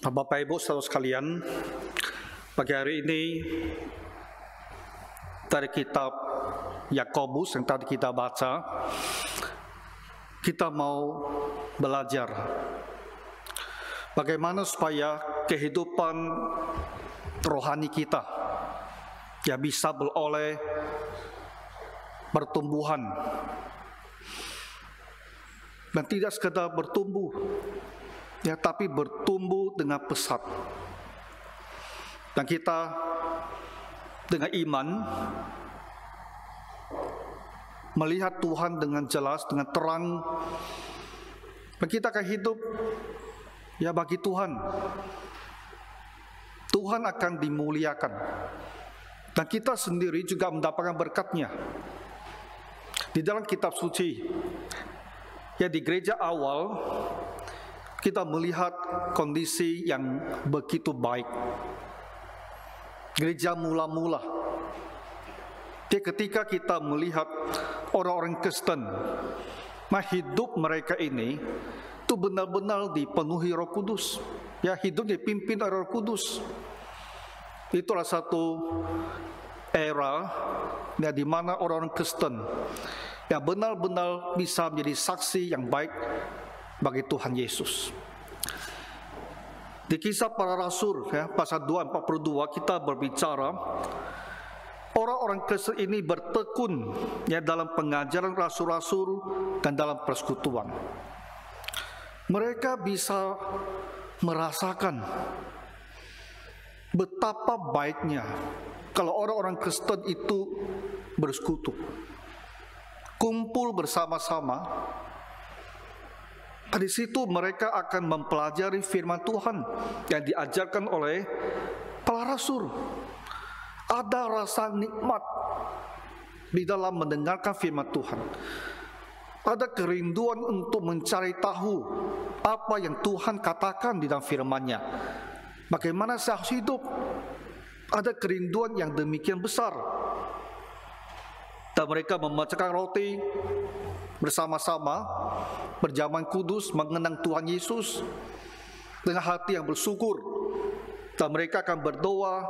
Bapak Ibu saudara sekalian, pagi hari ini dari kitab Yakobus yang tadi kita baca, kita mau belajar bagaimana supaya kehidupan rohani kita ya bisa beroleh pertumbuhan dan tidak sekedar bertumbuh ya, tapi bertumbuh dengan pesat. Dan kita dengan iman melihat Tuhan dengan jelas, dengan terang, dan kita akan hidup ya bagi Tuhan. Tuhan akan dimuliakan, dan kita sendiri juga mendapatkan berkat-Nya. Di dalam kitab suci ya, di gereja awal kita melihat kondisi yang begitu baik. Gereja mula-mula, ketika kita melihat orang-orang Kristen, hidup mereka ini itu benar-benar dipenuhi Roh Kudus. Ya, hidup dipimpin oleh Roh Kudus. Itulah satu era ya, di mana orang-orang Kristen yang benar-benar bisa menjadi saksi yang baik bagi Tuhan Yesus. Di Kisah Para Rasul ya, pasal 2:42 kita berbicara orang-orang Kristen ini bertekun ya dalam pengajaran rasul-rasul dan dalam persekutuan. Mereka bisa merasakan betapa baiknya kalau orang-orang Kristen itu bersekutu, kumpul bersama-sama. Di situ mereka akan mempelajari firman Tuhan yang diajarkan oleh para rasul. Ada rasa nikmat di dalam mendengarkan firman Tuhan. Ada kerinduan untuk mencari tahu apa yang Tuhan katakan di dalam firman-Nya. Bagaimana saya harus hidup? Ada kerinduan yang demikian besar. Dan mereka memecahkan roti bersama-sama, berjaman kudus, mengenang Tuhan Yesus dengan hati yang bersyukur, dan mereka akan berdoa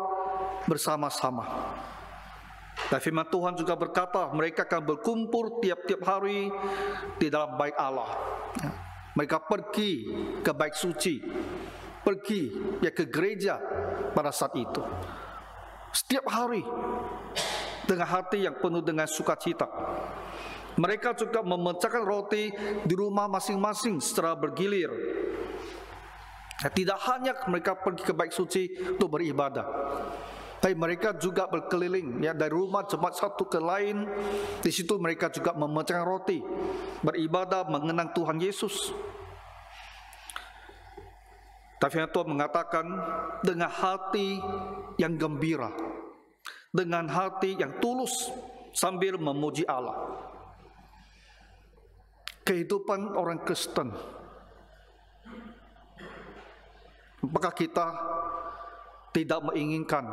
bersama-sama. Dan firman Tuhan juga berkata, mereka akan berkumpul tiap-tiap hari di dalam bait Allah. Mereka pergi ke bait suci, pergi ya ke gereja pada saat itu, setiap hari dengan hati yang penuh dengan sukacita. Mereka juga memecahkan roti di rumah masing-masing secara bergilir. Tidak hanya mereka pergi ke bait suci untuk beribadah, tapi mereka juga berkeliling ya dari rumah jemaat satu ke lain. Di situ mereka juga memecahkan roti, beribadah, mengenang Tuhan Yesus. Tapi Tuhan mengatakan dengan hati yang gembira, dengan hati yang tulus sambil memuji Allah. Kehidupan orang Kristen, apakah kita tidak menginginkan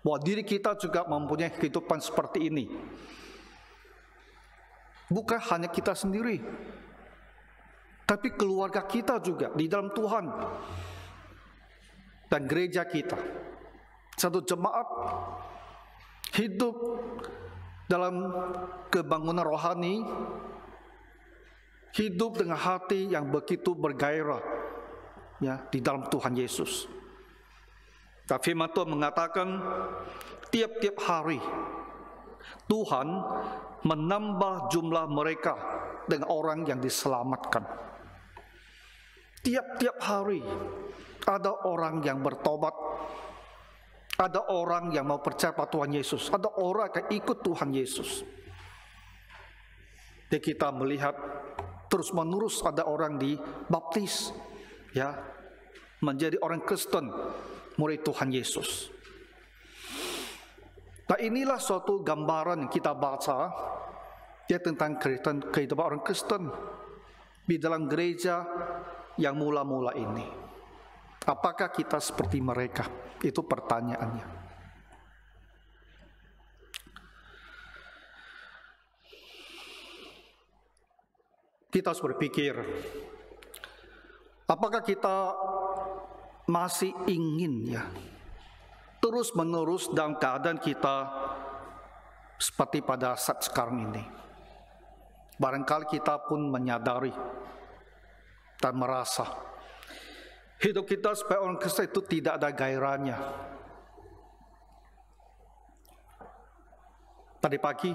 bahwa diri kita juga mempunyai kehidupan seperti ini? Bukan hanya kita sendiri, tapi keluarga kita juga di dalam Tuhan dan gereja kita. Satu jemaat hidup dalam kebangunan rohani, hidup dengan hati yang begitu bergairah ya di dalam Tuhan Yesus. Tapi firman Tuhan mengatakan tiap-tiap hari Tuhan menambah jumlah mereka dengan orang yang diselamatkan. Tiap-tiap hari ada orang yang bertobat, ada orang yang mau percaya pada Tuhan Yesus, ada orang yang ikut Tuhan Yesus. Jadi kita melihat terus menerus ada orang dibaptis ya, menjadi orang Kristen, murid Tuhan Yesus. Nah, inilah suatu gambaran yang kita baca ya tentang kehidupan orang Kristen di dalam gereja yang mula-mula ini. Apakah kita seperti mereka? Itu pertanyaannya. Kita harus berpikir, apakah kita masih ingin ya terus menerus dalam keadaan kita seperti pada saat sekarang ini. Barangkali kita pun menyadari dan merasa hidup kita sebagai orang Kristen itu tidak ada gairahnya. Tadi pagi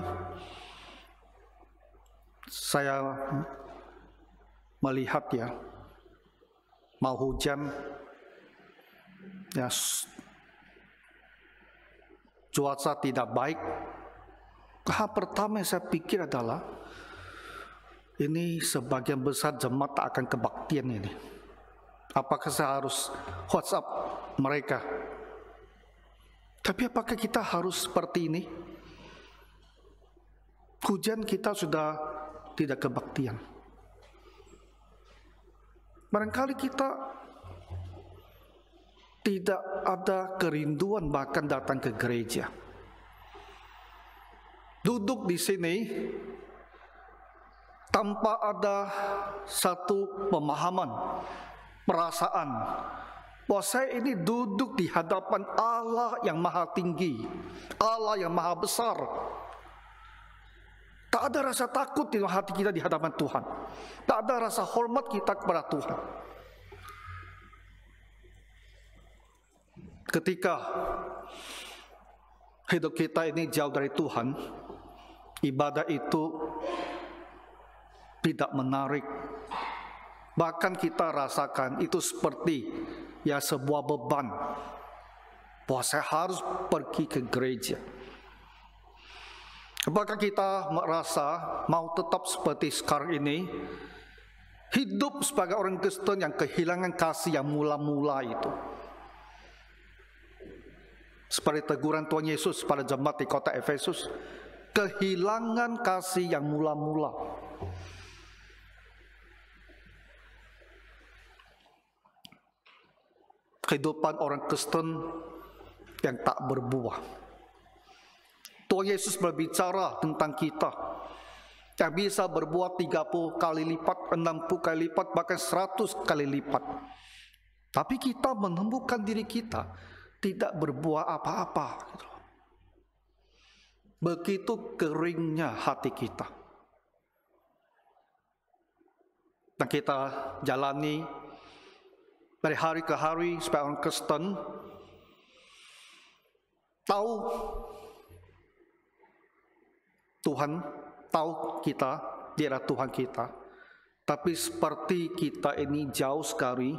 saya melihat ya, mau hujan, ya cuaca tidak baik. Hal pertama yang saya pikir adalah ini sebagian besar jemaat tak akan kebaktian ini. Apakah saya harus WhatsApp mereka? Tapi apakah kita harus seperti ini? Hujan kita sudah tidak kebaktian. Barangkali kita tidak ada kerinduan bahkan datang ke gereja. Duduk di sini tanpa ada satu pemahaman, perasaan bahwa saya ini duduk di hadapan Allah yang maha tinggi, Allah yang maha besar. Tak ada rasa takut di hati kita di hadapan Tuhan. Tak ada rasa hormat kita kepada Tuhan. Ketika hidup kita ini jauh dari Tuhan, ibadah itu tidak menarik. Bahkan kita rasakan itu seperti ya sebuah beban, bahwa saya harus pergi ke gereja. Apakah kita merasa mau tetap seperti sekarang ini, hidup sebagai orang Kristen yang kehilangan kasih yang mula-mula itu? Seperti teguran Tuhan Yesus pada jemaat di kota Efesus, kehilangan kasih yang mula-mula. Kehidupan orang Kristen yang tak berbuah. Tuhan Yesus berbicara tentang kita yang bisa berbuat 30 kali lipat, 60 kali lipat, bahkan 100 kali lipat. Tapi kita menemukan diri kita tidak berbuah apa-apa. Begitu keringnya hati kita. Dan kita jalani dari hari ke hari sebagai orang Kristen, tahu Tuhan, tahu kita, dia adalah Tuhan kita. Tapi seperti kita ini jauh sekali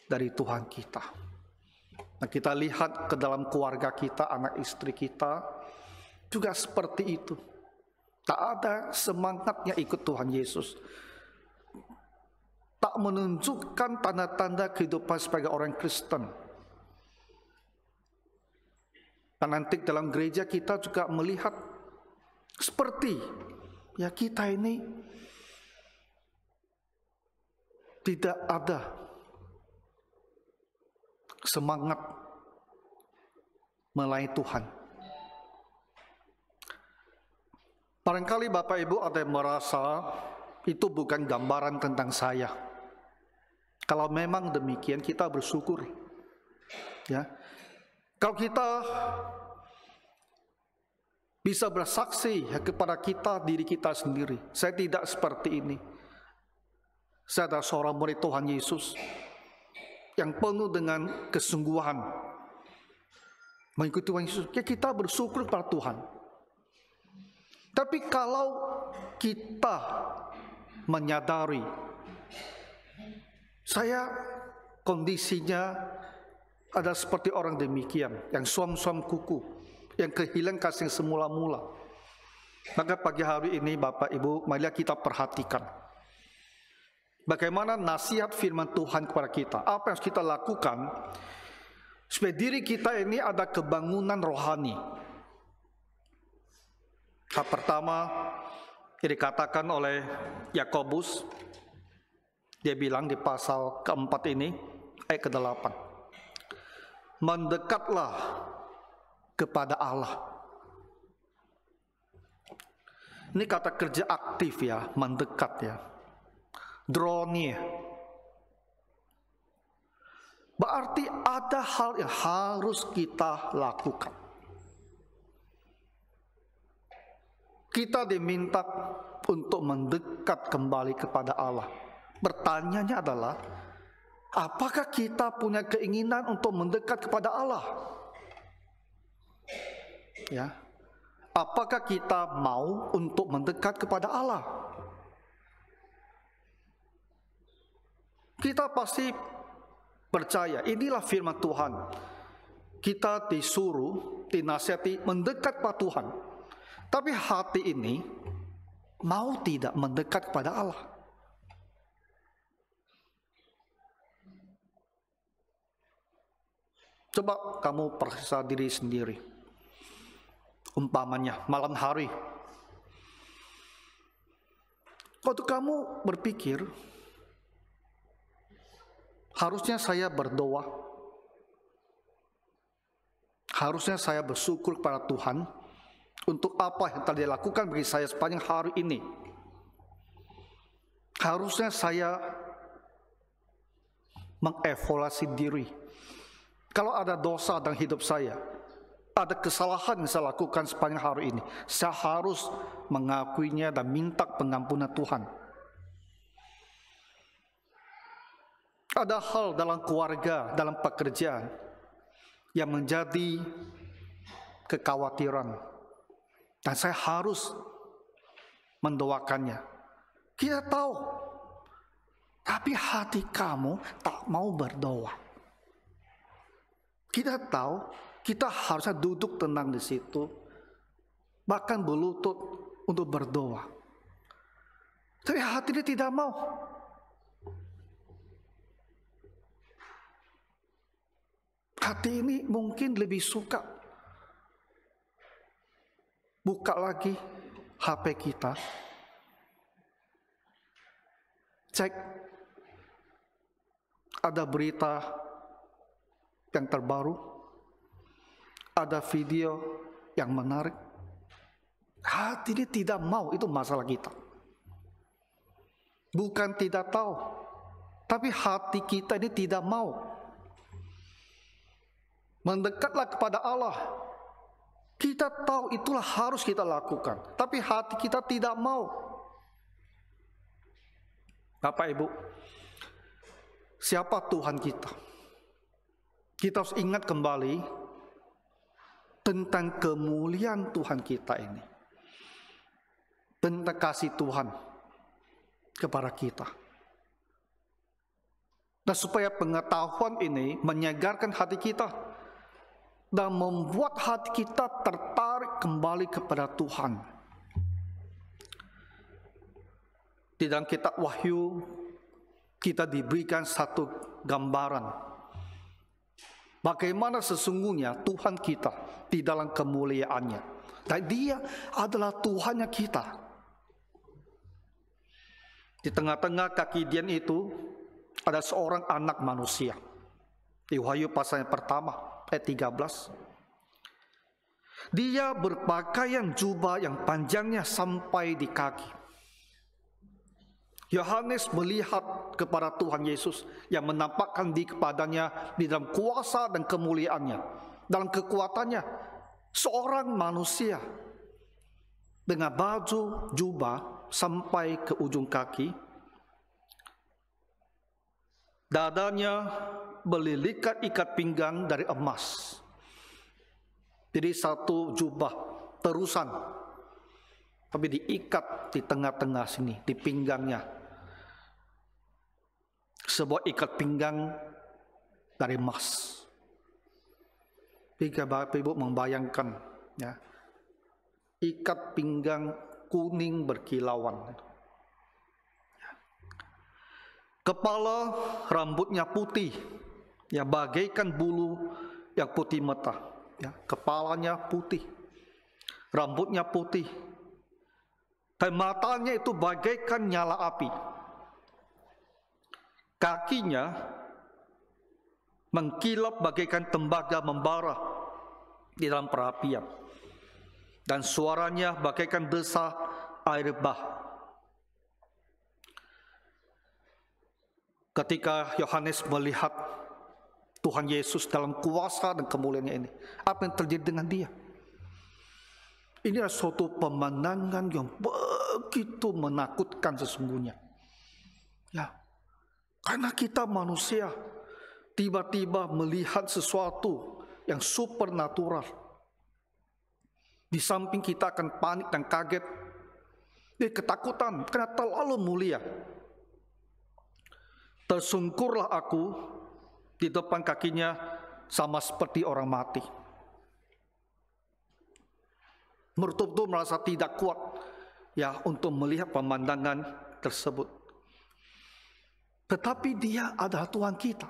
dari Tuhan kita. Nah, kita lihat ke dalam keluarga kita, anak istri kita, juga seperti itu. Tak ada semangatnya ikut Tuhan Yesus. Tak menunjukkan tanda-tanda kehidupan sebagai orang Kristen. Dan nanti dalam gereja kita juga melihat seperti ya kita ini tidak ada semangat melayani Tuhan. Barangkali Bapak Ibu ada yang merasa itu bukan gambaran tentang saya. Kalau memang demikian, kita bersyukur. Ya, kalau kita bisa bersaksi kepada kita, diri kita sendiri, saya tidak seperti ini. Saya adalah seorang murid Tuhan Yesus yang penuh dengan kesungguhan mengikuti Tuhan Yesus. Ya, kita bersyukur kepada Tuhan. Tapi kalau kita menyadari saya kondisinya ada seperti orang demikian, yang suam-suam kuku, yang kehilangan kasih semula-mula, maka pagi hari ini Bapak Ibu, marilah kita perhatikan bagaimana nasihat firman Tuhan kepada kita. Apa yang harus kita lakukan supaya diri kita ini ada kebangunan rohani. Hal pertama yang dikatakan oleh Yakobus, dia bilang di pasal keempat ini, ayat ke-8, mendekatlah kepada Allah. Ini kata kerja aktif ya, mendekat ya, draw near. Berarti ada hal yang harus kita lakukan. Kita diminta untuk mendekat kembali kepada Allah. Pertanyaannya adalah, apakah kita punya keinginan untuk mendekat kepada Allah? Ya. Apakah kita mau untuk mendekat kepada Allah? Kita pasti percaya, inilah firman Tuhan. Kita disuruh, dinasihati mendekat kepada Tuhan. Tapi hati ini mau tidak mendekat kepada Allah. Coba kamu periksa diri sendiri. Umpamanya malam hari, waktu kamu berpikir, harusnya saya berdoa, harusnya saya bersyukur kepada Tuhan untuk apa yang telah dilakukan bagi saya sepanjang hari ini. Harusnya saya mengevaluasi diri. Kalau ada dosa dalam hidup saya, ada kesalahan yang saya lakukan sepanjang hari ini, saya harus mengakuinya dan minta pengampunan Tuhan. Ada hal dalam keluarga, dalam pekerjaan yang menjadi kekhawatiran, dan saya harus mendoakannya. Kita tahu, tapi hati kamu tak mau berdoa. Kita tahu, kita harusnya duduk tenang di situ, bahkan berlutut untuk berdoa. Tapi hati ini tidak mau. Hati ini mungkin lebih suka buka lagi HP kita, cek ada berita yang terbaru, ada video yang menarik. Hati ini tidak mau, itu masalah kita. Bukan tidak tahu, tapi hati kita ini tidak mau. Mendekatlah kepada Allah. Kita tahu itulah harus kita lakukan, tapi hati kita tidak mau. Bapak Ibu, siapa Tuhan kita? Kita harus ingat kembali tentang kemuliaan Tuhan kita ini, tentang kasih Tuhan kepada kita. Dan supaya pengetahuan ini menyegarkan hati kita dan membuat hati kita tertarik kembali kepada Tuhan. Di dalam kitab Wahyu, kita diberikan satu gambaran bagaimana sesungguhnya Tuhan kita di dalam kemuliaannya. Dan Dia adalah Tuhannya kita. Di tengah-tengah kaki Dia itu ada seorang anak manusia. Di Wahyu pasal yang pertama, ayat 13. Dia berpakaian jubah yang panjangnya sampai di kaki. Yohanes melihat kepada Tuhan Yesus yang menampakkan diri kepadanya di dalam kuasa dan kemuliaannya, dalam kekuatannya, seorang manusia dengan baju jubah sampai ke ujung kaki, dadanya berlilikan ikat pinggang dari emas. Jadi satu jubah terusan, tapi diikat di tengah-tengah sini, di pinggangnya. Sebuah ikat pinggang dari emas. Jika Bapak Ibu membayangkan, ya, ikat pinggang kuning berkilauan. Kepala rambutnya putih, ya, bagaikan bulu yang putih mata. Ya, kepalanya putih, rambutnya putih, dan matanya itu bagaikan nyala api. Kakinya mengkilap bagaikan tembaga membara di dalam perapian, dan suaranya bagaikan desa air bah. Ketika Yohanes melihat Tuhan Yesus dalam kuasa dan kemuliaannya ini. Apa yang terjadi dengan dia? Ini adalah suatu pemandangan yang begitu menakutkan sesungguhnya. Ya, karena kita manusia tiba-tiba melihat sesuatu yang supernatural. Di samping kita akan panik dan kaget, ketakutan karena terlalu mulia. Tersungkurlah aku di depan kakinya sama seperti orang mati. Betul-betul merasa tidak kuat ya untuk melihat pemandangan tersebut. Tetapi dia adalah Tuhan kita.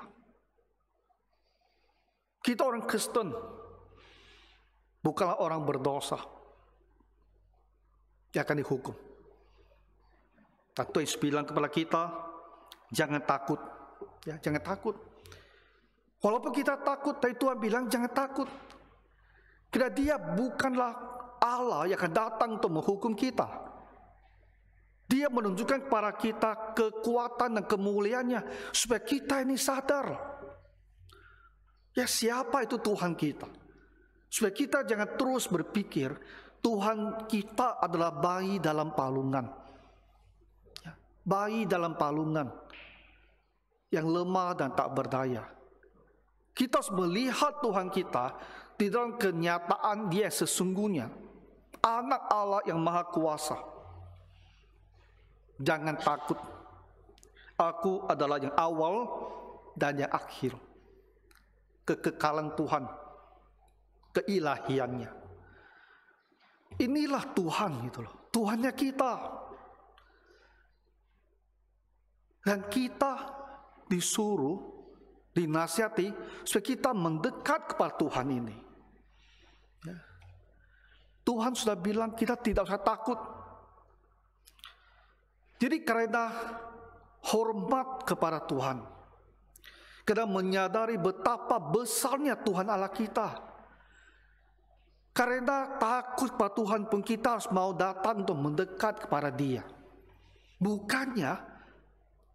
Kita orang Kristen, bukanlah orang berdosa yang akan dihukum. Tuhan bilang kepada kita, jangan takut, ya, jangan takut. Walaupun kita takut, tapi Tuhan bilang jangan takut. Karena dia bukanlah Allah yang akan datang untuk menghukum kita. Dia menunjukkan kepada kita kekuatan dan kemuliaannya supaya kita ini sadar. Ya, siapa itu Tuhan kita? Supaya kita jangan terus berpikir Tuhan kita adalah bayi dalam palungan. Ya, bayi dalam palungan yang lemah dan tak berdaya. Kita harus melihat Tuhan kita di dalam kenyataan dia sesungguhnya. Anak Allah yang maha kuasa. Jangan takut. Aku adalah yang awal dan yang akhir. Kekekalan Tuhan, keilahiannya. Inilah Tuhan gitu loh. Tuhannya kita. Dan kita disuruh, dinasihati supaya kita mendekat kepada Tuhan ini. Ya. Tuhan sudah bilang kita tidak usah takut. Jadi karena hormat kepada Tuhan, karena menyadari betapa besarnya Tuhan Allah kita, karena takut kepada Tuhan pun kita harus mau datang untuk mendekat kepada Dia. Bukannya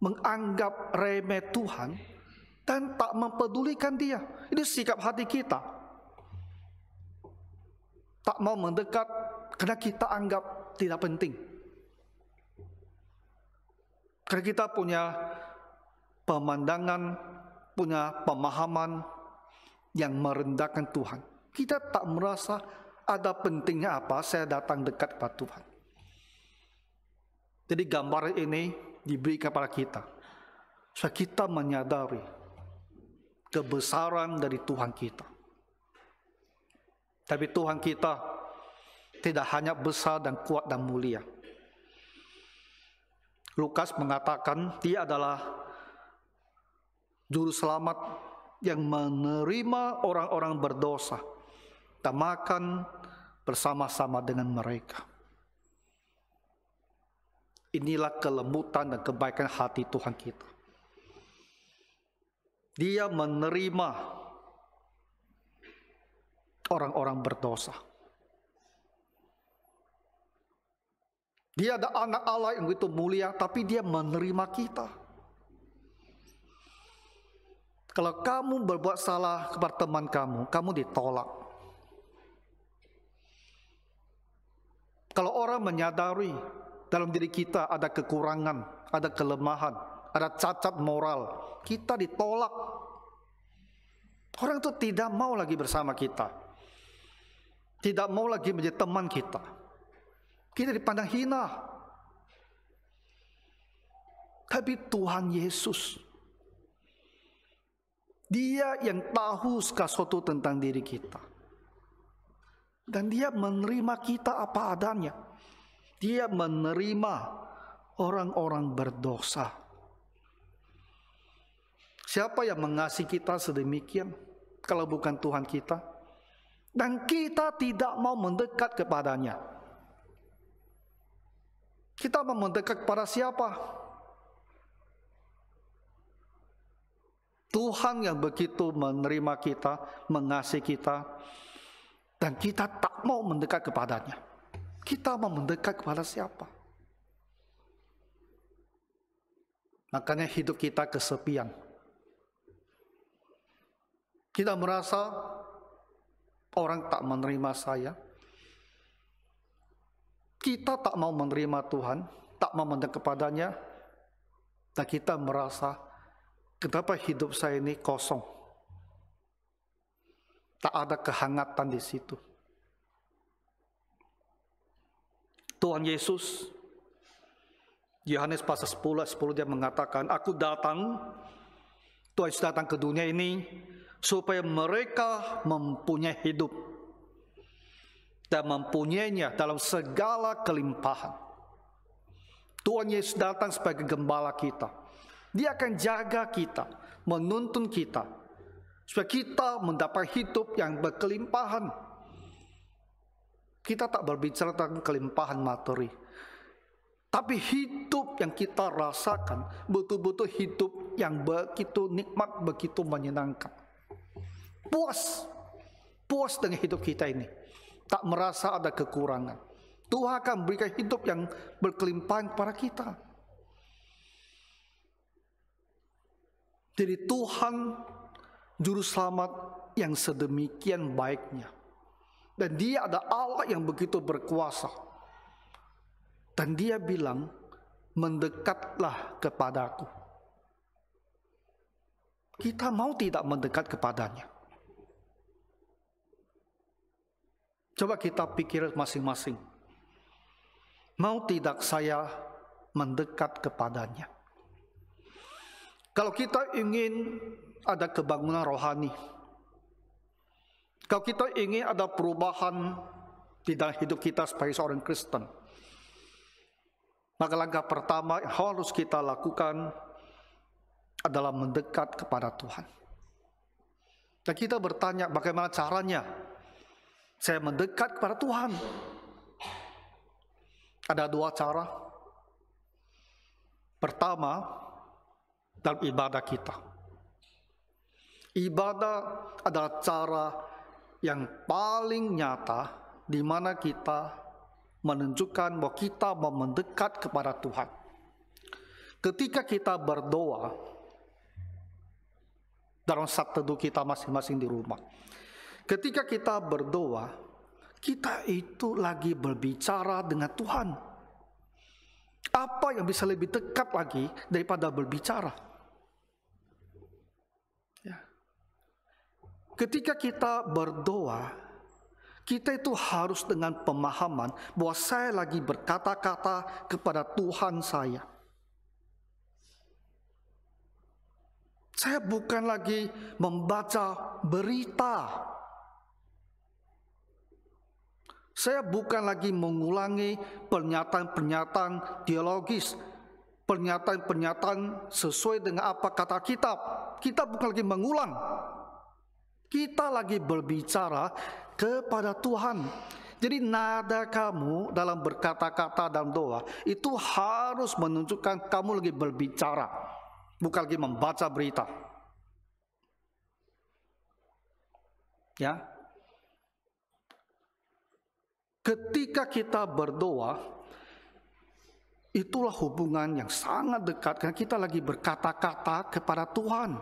menganggap remeh Tuhan dan tak mempedulikan Dia. Ini sikap hati kita. Tak mau mendekat karena kita anggap tidak penting. Karena kita punya pemandangan, punya pemahaman yang merendahkan Tuhan. Kita tak merasa ada pentingnya apa saya datang dekat kepada Tuhan. Jadi gambar ini diberi kepada kita supaya kita menyadari kebesaran dari Tuhan kita. Tapi Tuhan kita tidak hanya besar dan kuat dan mulia. Lukas mengatakan dia adalah juru selamat yang menerima orang-orang berdosa dan makan bersama-sama dengan mereka. Inilah kelembutan dan kebaikan hati Tuhan kita. Dia menerima orang-orang berdosa. Dia ada anak Allah yang begitu mulia, tapi dia menerima kita. Kalau kamu berbuat salah kepada teman kamu, kamu ditolak. Kalau orang menyadari dalam diri kita ada kekurangan, ada kelemahan, ada cacat moral, kita ditolak. Orang itu tidak mau lagi bersama kita. Tidak mau lagi menjadi teman kita. Kita dipandang hina. Tapi Tuhan Yesus, Dia yang tahu segala sesuatu tentang diri kita. Dan Dia menerima kita apa adanya. Dia menerima orang-orang berdosa. Siapa yang mengasihi kita sedemikian kalau bukan Tuhan kita? Dan kita tidak mau mendekat kepadanya. Kita mau mendekat kepada siapa? Tuhan yang begitu menerima kita, mengasihi kita, dan kita tak mau mendekat kepadanya. Kita mau mendekat kepada siapa? Makanya hidup kita kesepian. Kita merasa orang tak menerima saya. Kita tak mau menerima Tuhan, tak mau mendekat kepadanya. Dan kita merasa, kenapa hidup saya ini kosong? Tak ada kehangatan di situ. Tuhan Yesus, Yohanes pasal 10 dia mengatakan, aku datang, Tuhan Yesus datang ke dunia ini supaya mereka mempunyai hidup dan mempunyainya dalam segala kelimpahan. Tuhan Yesus datang sebagai gembala kita. Dia akan jaga kita, menuntun kita, supaya kita mendapat hidup yang berkelimpahan. Kita tak berbicara tentang kelimpahan materi, tapi hidup yang kita rasakan betul-betul hidup yang begitu nikmat, begitu menyenangkan. Puas dengan hidup kita ini, tak merasa ada kekurangan. Tuhan akan berikan hidup yang berkelimpahan kepada kita. Jadi Tuhan Juru Selamat yang sedemikian baiknya, dan Dia ada Allah yang begitu berkuasa, dan Dia bilang, mendekatlah kepadaku. Kita mau tidak mendekat kepadanya? Coba kita pikir masing-masing. Mau tidak saya mendekat kepadanya? Kalau kita ingin ada kebangunan rohani, kalau kita ingin ada perubahan di dalam hidup kita sebagai seorang Kristen, maka langkah pertama yang harus kita lakukan adalah mendekat kepada Tuhan. Dan kita bertanya, bagaimana caranya saya mendekat kepada Tuhan? Ada dua cara. Pertama, dalam ibadah kita. Ibadah adalah cara yang paling nyata di mana kita menunjukkan bahwa kita mau mendekat kepada Tuhan. Ketika kita berdoa dalam saat teduh kita masing-masing di rumah, ketika kita berdoa, kita itu lagi berbicara dengan Tuhan. Apa yang bisa lebih dekat lagi daripada berbicara? Ya. Ketika kita berdoa, kita itu harus dengan pemahaman bahwa saya lagi berkata-kata kepada Tuhan saya. Saya bukan lagi membaca berita. Saya bukan lagi mengulangi pernyataan-pernyataan teologis, pernyataan-pernyataan sesuai dengan apa kata kitab. Kita bukan lagi mengulang. Kita lagi berbicara kepada Tuhan. Jadi nada kamu dalam berkata-kata dalam doa itu harus menunjukkan kamu lagi berbicara, bukan lagi membaca berita. Ya. Ketika kita berdoa, itulah hubungan yang sangat dekat, karena kita lagi berkata-kata kepada Tuhan.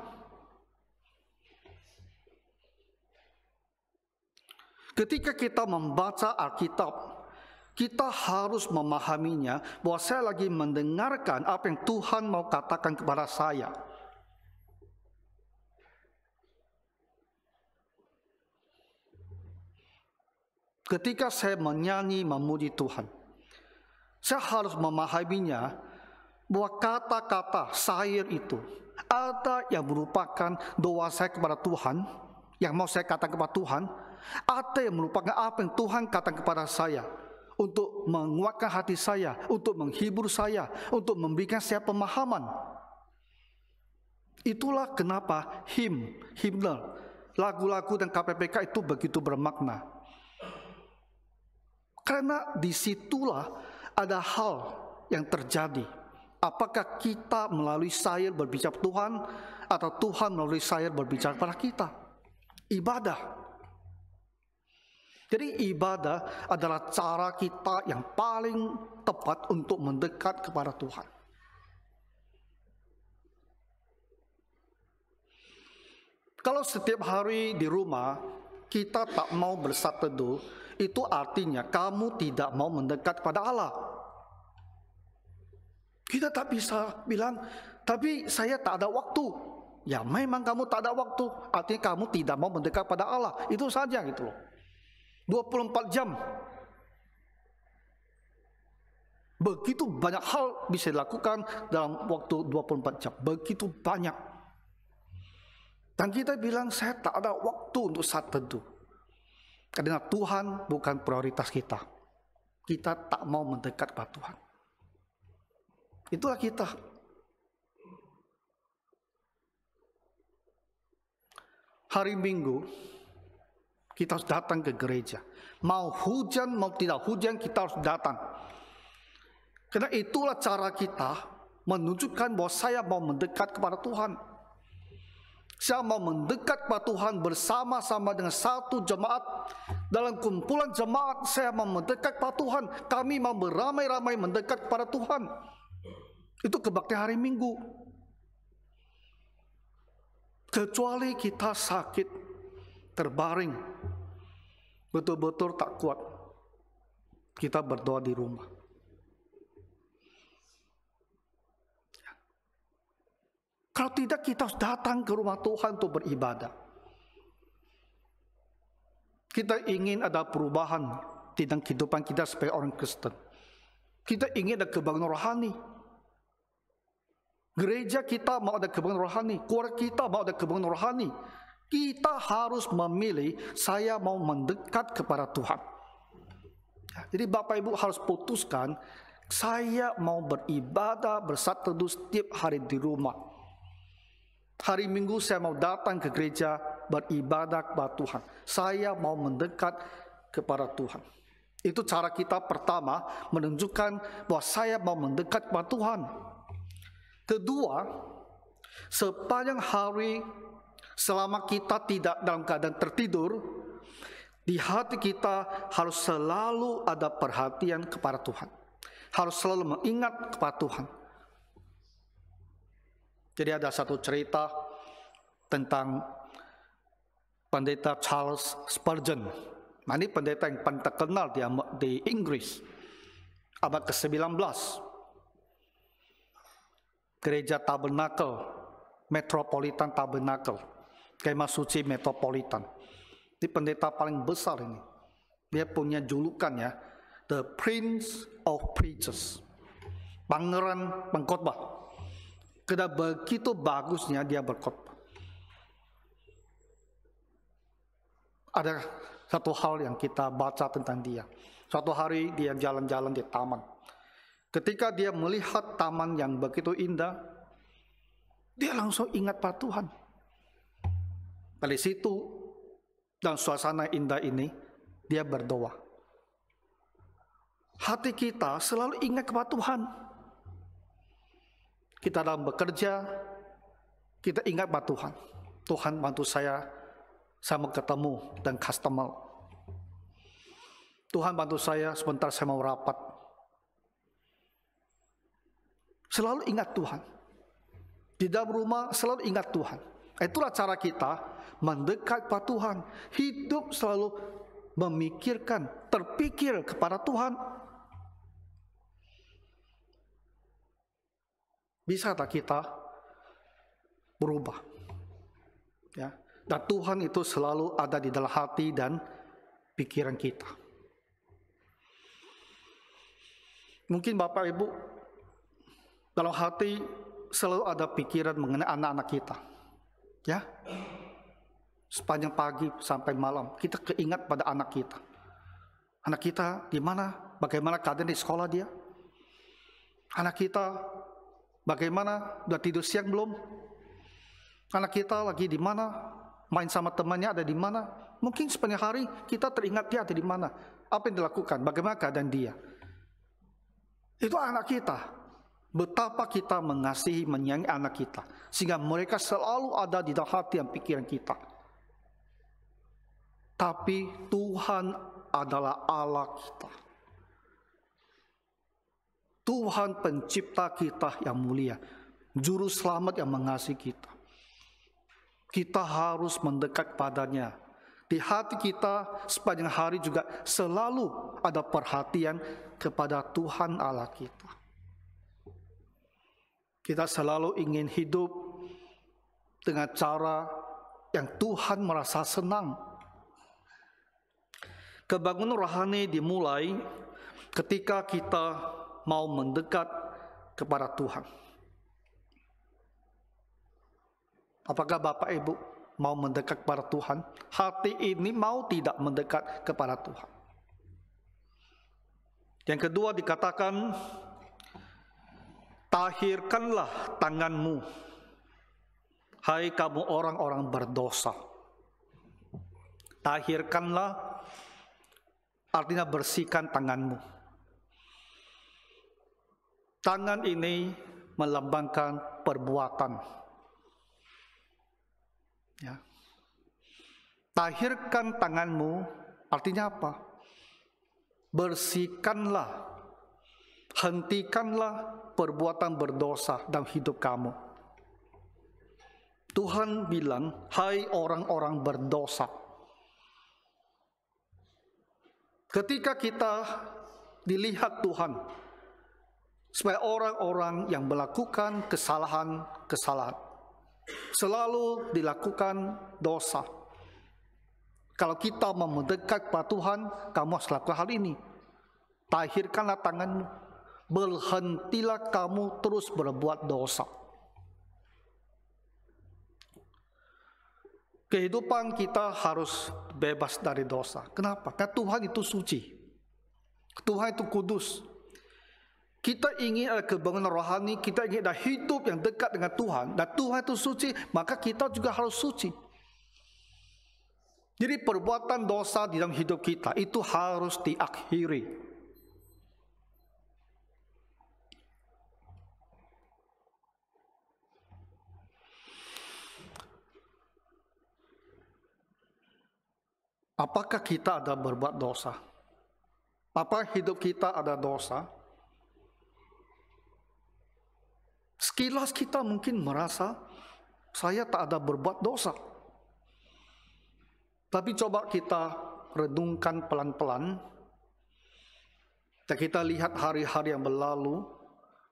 Ketika kita membaca Alkitab, kita harus memahaminya bahwa saya lagi mendengarkan apa yang Tuhan mau katakan kepada saya. Ketika saya menyanyi memuji Tuhan, saya harus memahaminya bahwa kata-kata saya itu ada yang merupakan doa saya kepada Tuhan, yang mau saya katakan kepada Tuhan, ada yang merupakan apa yang Tuhan katakan kepada saya untuk menguatkan hati saya, untuk menghibur saya, untuk memberikan saya pemahaman. Itulah kenapa himne, lagu-lagu dan KPPK itu begitu bermakna. Karena disitulah ada hal yang terjadi. Apakah kita melalui saya berbicara Tuhan, atau Tuhan melalui saya berbicara pada kita? Ibadah. Jadi ibadah adalah cara kita yang paling tepat untuk mendekat kepada Tuhan. Kalau setiap hari di rumah kita tak mau bersaat teduh, itu artinya kamu tidak mau mendekat pada Allah. Kita tak bisa bilang, tapi saya tak ada waktu. Ya memang kamu tak ada waktu, artinya kamu tidak mau mendekat pada Allah. Itu saja gitu loh. 24 jam. Begitu banyak hal bisa dilakukan dalam waktu 24 jam. Begitu banyak. Dan kita bilang, saya tak ada waktu untuk saat teduh. Karena Tuhan bukan prioritas kita. Kita tak mau mendekat pada Tuhan. Itulah kita. Hari Minggu, kita harus datang ke gereja. Mau hujan, mau tidak hujan, kita harus datang. Karena itulah cara kita menunjukkan bahwa saya mau mendekat kepada Tuhan. Saya mau mendekat kepada Tuhan bersama-sama dengan satu jemaat. Dalam kumpulan jemaat, saya mau mendekat kepada Tuhan. Kami mau beramai-ramai mendekat kepada Tuhan. Itu kebaktian hari Minggu. Kecuali kita sakit, terbaring, betul-betul tak kuat, kita berdoa di rumah. Kalau tidak, kita harus datang ke rumah Tuhan untuk beribadah. Kita ingin ada perubahan di dalam kehidupan kita sebagai orang Kristen. Kita ingin ada kebangunan rohani. Gereja kita mau ada kebangunan rohani, keluarga kita mau ada kebangunan rohani. Kita harus memilih, saya mau mendekat kepada Tuhan. Jadi Bapak Ibu harus putuskan, saya mau beribadah bersaat teduh setiap hari di rumah. Hari Minggu saya mau datang ke gereja beribadah kepada Tuhan. Saya mau mendekat kepada Tuhan. Itu cara kita pertama menunjukkan bahwa saya mau mendekat kepada Tuhan. Kedua, sepanjang hari selama kita tidak dalam keadaan tertidur, di hati kita harus selalu ada perhatian kepada Tuhan. Harus selalu mengingat kepada Tuhan. Jadi ada satu cerita tentang pendeta Charles Spurgeon. Ini pendeta yang paling terkenal di Inggris, abad ke-19. Gereja Tabernakel, Metropolitan Tabernakel, Kemah Suci Metropolitan. Ini pendeta paling besar ini. Dia punya julukan ya, The Prince of Preachers, Pangeran Pengkhotbah. Karena begitu bagusnya dia berkhotbah. Ada satu hal yang kita baca tentang dia. Suatu hari dia jalan-jalan di taman. Ketika dia melihat taman yang begitu indah, dia langsung ingat pada Tuhan. Dari situ, dan suasana indah ini, dia berdoa. Hati kita selalu ingat kepada Tuhan. Kita dalam bekerja, kita ingat pada Tuhan. Tuhan bantu saya mau ketemu dengan customer. Tuhan bantu saya, sebentar saya mau rapat. Selalu ingat Tuhan. Di dalam rumah selalu ingat Tuhan. Itulah cara kita mendekat kepada Tuhan. Hidup selalu memikirkan, terpikir kepada Tuhan. Bisa tak kita berubah? Ya. Dan Tuhan itu selalu ada di dalam hati dan pikiran kita. Mungkin Bapak Ibu dalam hati selalu ada pikiran mengenai anak-anak kita. Ya. Sepanjang pagi sampai malam kita keingat pada anak kita. Anak kita di mana? Bagaimana keadaan di sekolah dia? Anak kita bagaimana? Udah tidur siang belum? Anak kita lagi di mana? Main sama temannya ada di mana? Mungkin sepanjang hari kita teringat dia ada di mana. Apa yang dilakukan? Bagaimana keadaan dia? Itu anak kita. Betapa kita mengasihi, menyayangi anak kita. Sehingga mereka selalu ada di dalam hati dan pikiran kita. Tapi Tuhan adalah Allah kita. Tuhan pencipta kita yang mulia. Juru selamat yang mengasihi kita. Kita harus mendekat padanya. Di hati kita sepanjang hari juga selalu ada perhatian kepada Tuhan Allah kita. Kita selalu ingin hidup dengan cara yang Tuhan merasa senang. Kebangunan rohani dimulai ketika kita mau mendekat kepada Tuhan. Apakah Bapak Ibu mau mendekat kepada Tuhan? Hati ini mau tidak mendekat kepada Tuhan. Yang kedua dikatakan, tahirkanlah tanganmu, hai kamu orang-orang berdosa. Tahirkanlah artinya bersihkan tanganmu. Tangan ini melambangkan perbuatan. Ya. Tahirkan tanganmu artinya apa? Bersihkanlah, hentikanlah perbuatan berdosa dalam hidup kamu. Tuhan bilang, hai orang-orang berdosa. Ketika kita dilihat Tuhan sebagai orang-orang yang melakukan kesalahan, selalu dilakukan dosa. Kalau kita mau mendekat kepada Tuhan, kamu harus lakukan hal ini. Tahirkanlah tanganmu, berhentilah kamu terus berbuat dosa. Kehidupan kita harus bebas dari dosa. Kenapa? Karena Tuhan itu suci. Tuhan itu kudus. Kita ingin ada kebangunan rohani, kita ingin ada hidup yang dekat dengan Tuhan, dan Tuhan itu suci, maka kita juga harus suci. Jadi perbuatan dosa di dalam hidup kita itu harus diakhiri. Apakah kita ada berbuat dosa? Apa hidup kita ada dosa? Sekilas kita mungkin merasa saya tak ada berbuat dosa. Tapi coba kita redungkan pelan-pelan. Dan kita lihat hari-hari yang berlalu,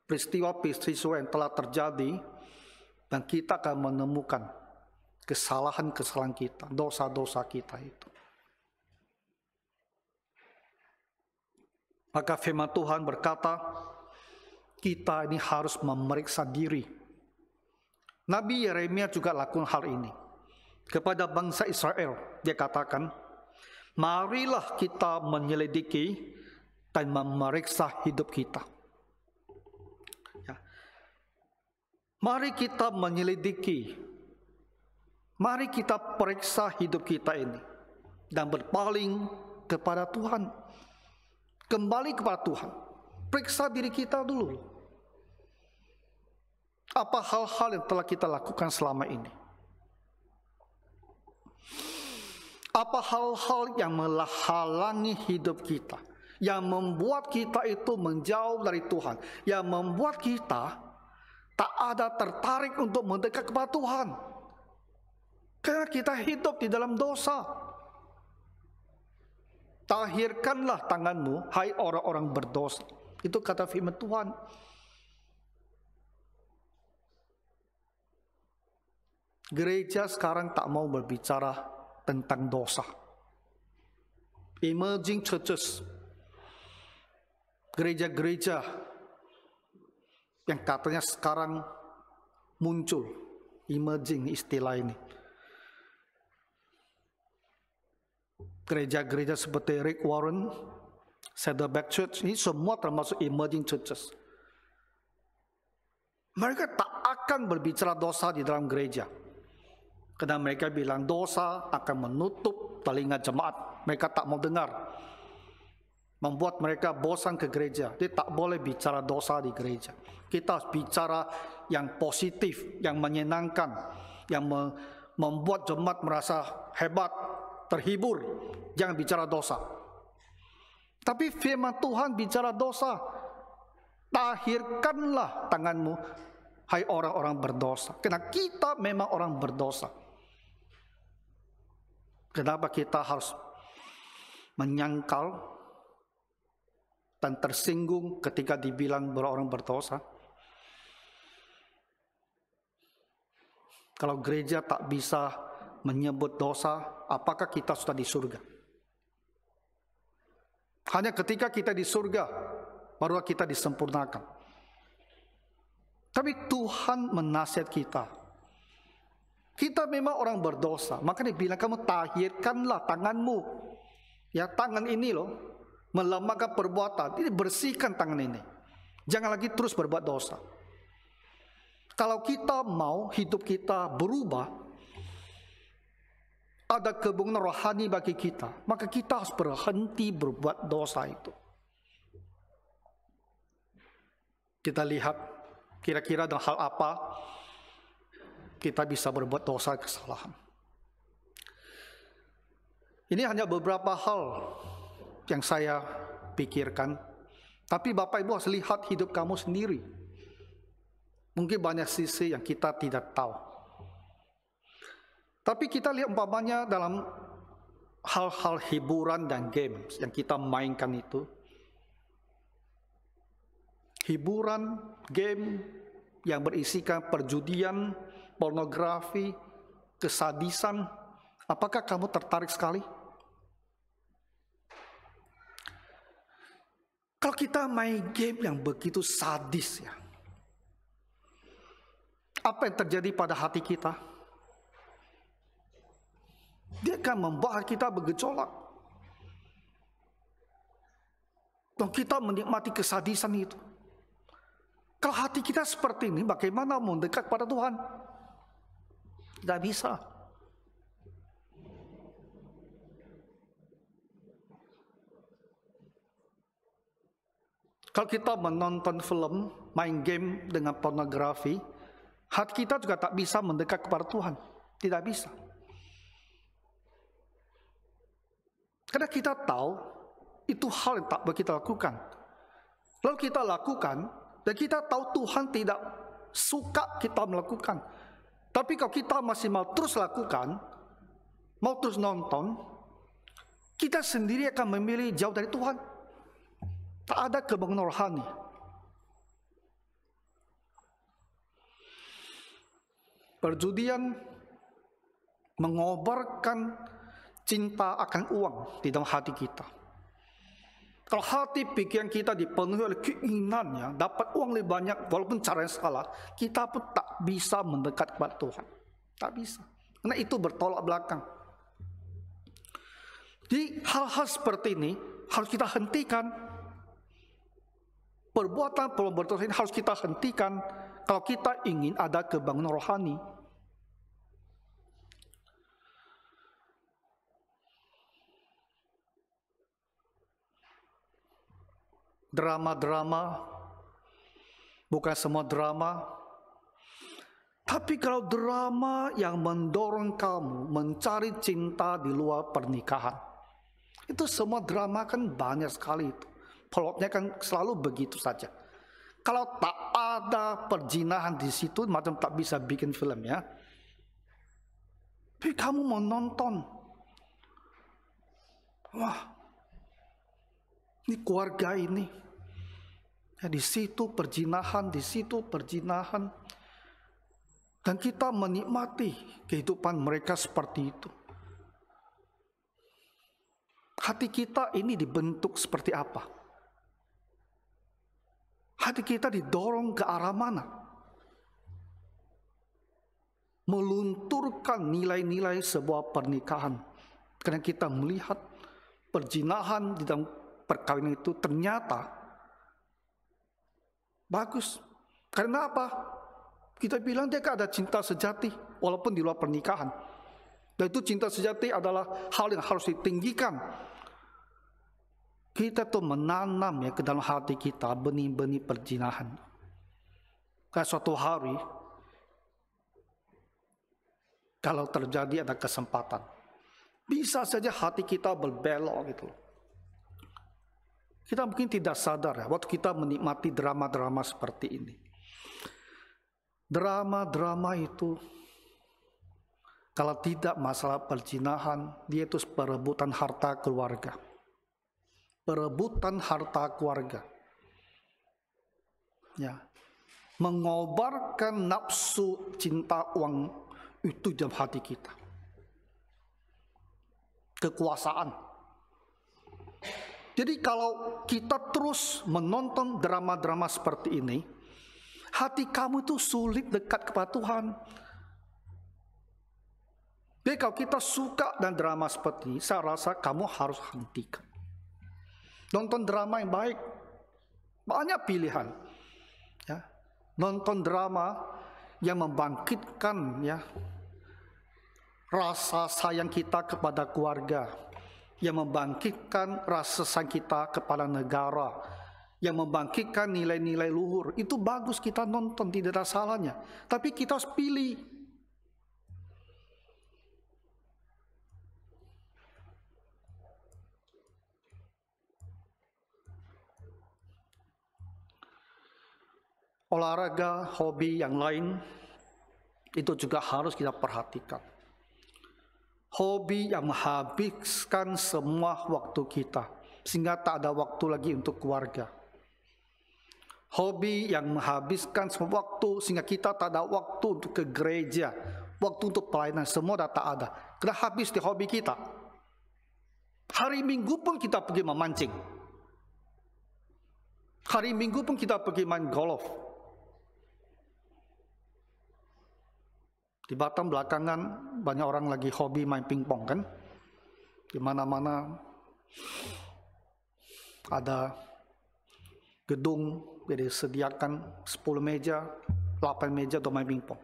peristiwa-peristiwa yang telah terjadi, dan kita akan menemukan kesalahan-kesalahan kita, dosa-dosa kita itu. Maka firman Tuhan berkata, kita ini harus memeriksa diri. Nabi Yeremia juga lakukan hal ini. Kepada bangsa Israel, dia katakan, marilah kita menyelidiki dan memeriksa hidup kita. Ya. Mari kita menyelidiki. Mari kita periksa hidup kita ini. Dan berpaling kepada Tuhan. Kembali kepada Tuhan. Periksa diri kita dulu. Apa hal-hal yang telah kita lakukan selama ini? Apa hal-hal yang menghalangi hidup kita? Yang membuat kita itu menjauh dari Tuhan. Yang membuat kita tak ada tertarik untuk mendekat kepada Tuhan. Karena kita hidup di dalam dosa. Tahirkanlah tanganmu, hai orang-orang berdosa. Itu kata firman Tuhan. Gereja sekarang tak mau berbicara tentang dosa. Emerging churches, gereja-gereja yang katanya sekarang muncul, emerging istilah ini. Gereja-gereja seperti Rick Warren, Saddleback Church, ini semua termasuk emerging churches. Mereka tak akan berbicara dosa di dalam gereja. Karena mereka bilang dosa akan menutup telinga jemaat. Mereka tak mau dengar. Membuat mereka bosan ke gereja. Dia tak boleh bicara dosa di gereja. Kita harus bicara yang positif, yang menyenangkan, yang membuat jemaat merasa hebat, terhibur. Jangan bicara dosa. Tapi firman Tuhan bicara dosa. Tahirkanlah tanganmu, hai orang-orang berdosa. Karena kita memang orang berdosa. Kenapa kita harus menyangkal dan tersinggung ketika dibilang orang berdosa? Kalau gereja tak bisa menyebut dosa, apakah kita sudah di surga? Hanya ketika kita di surga, baru kita disempurnakan. Tapi Tuhan menasihat kita. Kita memang orang berdosa, maka dia bilang, kamu tahirkanlah tanganmu. Ya, tangan ini loh, melemahkan perbuatan. Ini bersihkan tangan ini. Jangan lagi terus berbuat dosa. Kalau kita mau hidup kita berubah, ada kebangunan rohani bagi kita, maka kita harus berhenti berbuat dosa itu. Kita lihat kira-kira dalam hal apa kita bisa berbuat dosa kesalahan. Ini hanya beberapa hal yang saya pikirkan, tapi Bapak Ibu harus lihat hidup kamu sendiri. Mungkin banyak sisi yang kita tidak tahu. Tapi kita lihat umpamanya dalam hal-hal hiburan dan games yang kita mainkan itu. Hiburan, game yang berisikan perjudian, pornografi, kesadisan. Apakah kamu tertarik sekali? Kalau kita main game yang begitu sadis ya, apa yang terjadi pada hati kita? Dia akan membuat kita bergejolak. Dan kita menikmati kesadisan itu. Kalau hati kita seperti ini, bagaimana mau dekat pada Tuhan? Tidak bisa. Kalau kita menonton film, main game dengan pornografi, hati kita juga tak bisa mendekat kepada Tuhan. Tidak bisa. Karena kita tahu itu hal yang tak boleh kita lakukan. Lalu kita lakukan, dan kita tahu Tuhan tidak suka kita melakukan. Tapi kalau kita masih mau terus lakukan, mau terus nonton, kita sendiri akan memilih jauh dari Tuhan. Tak ada kebangunan rohani. Perjudian mengobarkan cinta akan uang di dalam hati kita. Kalau hati pikiran kita dipenuhi oleh keinginannya dapat uang lebih banyak walaupun cara yang salah, kita pun tak bisa mendekat kepada Tuhan. Tak bisa. Karena itu bertolak belakang. Jadi hal-hal seperti ini harus kita hentikan. Perbuatan berdosa ini harus kita hentikan kalau kita ingin ada kebangunan rohani. Drama-drama, bukan semua drama, tapi kalau drama yang mendorong kamu mencari cinta di luar pernikahan, itu semua drama kan banyak sekali itu. Plotnya kan selalu begitu saja. Kalau tak ada perzinahan di situ, macam tak bisa bikin film ya. Tapi kamu mau nonton, wah, ini keluarga ini, ya, di situ perzinahan, di situ perzinahan, dan kita menikmati kehidupan mereka seperti itu. Hati kita ini dibentuk seperti apa? Hati kita didorong ke arah mana? Melunturkan nilai-nilai sebuah pernikahan. Karena kita melihat perzinahan di dalam perkawinan itu ternyata bagus. Karena apa? Kita bilang dia ada cinta sejati walaupun di luar pernikahan. Dan itu cinta sejati adalah hal yang harus ditinggikan. Kita tuh menanam ya ke dalam hati kita benih-benih perzinahan. Kayak suatu hari, kalau terjadi ada kesempatan, bisa saja hati kita berbelok gitu. Kita mungkin tidak sadar ya, waktu kita menikmati drama-drama seperti ini. Drama-drama itu Kalau tidak masalah perzinahan, dia itu perebutan harta keluarga. Perebutan harta keluarga. Ya. Mengobarkan nafsu cinta uang itu dalam hati kita. Kekuasaan. Jadi kalau kita terus menonton drama-drama seperti ini, hati kamu itu sulit dekat kepada Tuhan. Jadi kalau kita suka dan drama seperti ini, saya rasa kamu harus hentikan. Nonton drama yang baik. Banyak pilihan. Ya. Nonton drama yang membangkitkan ya rasa sayang kita kepada keluarga, yang membangkitkan rasa sayang kita kepada negara, yang membangkitkan nilai-nilai luhur. Itu bagus kita nonton, tidak ada salahnya. Tapi kita harus pilih. Olahraga, hobi yang lain, itu juga harus kita perhatikan. Hobi yang menghabiskan semua waktu kita, sehingga tak ada waktu lagi untuk keluarga. Hobi yang menghabiskan semua waktu, sehingga kita tak ada waktu untuk ke gereja, waktu untuk pelayanan, semua dah tak ada. Kena habis di hobi kita. Hari Minggu pun kita pergi memancing. Hari Minggu pun kita pergi main golf. Di Batam belakangan banyak orang lagi hobi main pingpong kan. Di mana-mana ada gedung, jadi sediakan 10 meja, 8 meja untuk main pingpong.